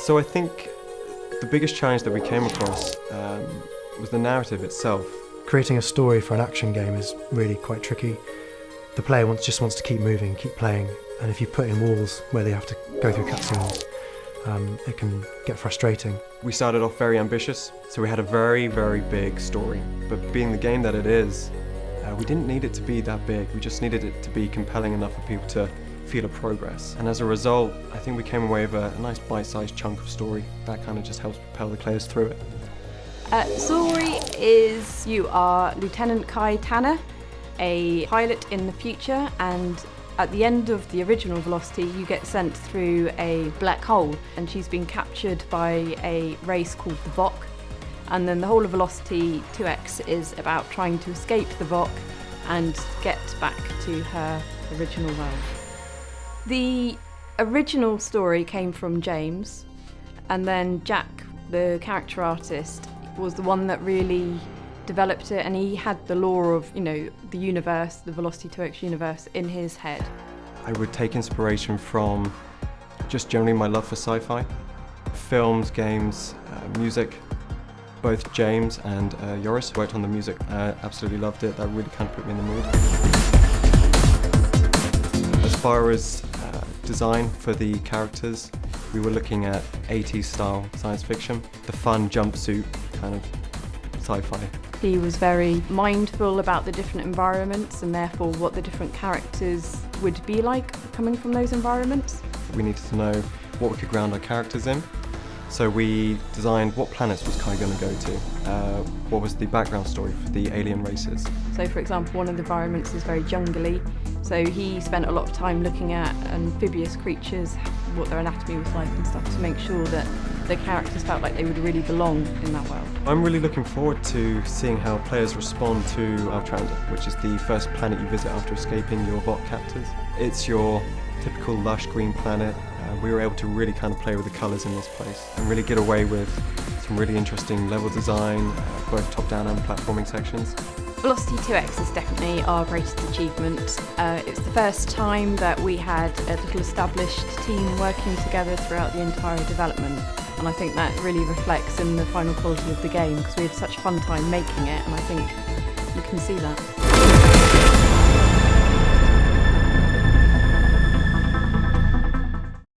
So I think the biggest challenge that we came across was the narrative itself. Creating a story for an action game is really quite tricky. The player just wants to keep moving, keep playing, and if you put in walls where they have to go through cutscenes, it can get frustrating. We started off very ambitious, so we had a very, very big story. But being the game that it is, we didn't need it to be that big. We just needed it to be compelling enough for people to feel a progress. And as a result, I think we came away with a nice bite-sized chunk of story that kind of just helps propel the players through it. Story is you are Lieutenant Kai Tanner, a pilot in the future, and at the end of the original Velocity you get sent through a black hole, and she's been captured by a race called the Vok, and then the whole of Velocity 2X is about trying to escape the Vok and get back to her original world. The original story came from James, and then Jack, the character artist, was the one that really developed it, and he had the lore of, the universe, the Velocity 2X universe in his head. I would take inspiration from just generally my love for sci-fi, films, games, music. Both James and Joris worked on the music. Absolutely loved it. That really kind of put me in the mood. As far as design for the characters, we were looking at 80s style science fiction, the fun jumpsuit kind of sci-fi. He was very mindful about the different environments and therefore what the different characters would be like coming from those environments. We needed to know what we could ground our characters in. So we designed what planets was Kai going to go to, what was the background story for the alien races. So for example, one of the environments is very jungly, so he spent a lot of time looking at amphibious creatures, what their anatomy was like and stuff, to make sure that the characters felt like they would really belong in that world. I'm really looking forward to seeing how players respond to Altranda, which is the first planet you visit after escaping your Vok captors. It's your typical lush green planet. We were able to really kind of play with the colours in this place and really get away with some really interesting level design, both top-down and platforming sections. Velocity 2X is definitely our greatest achievement. It's the first time that we had a little established team working together throughout the entire development, and I think that really reflects in the final quality of the game because we had such a fun time making it, and I think you can see that.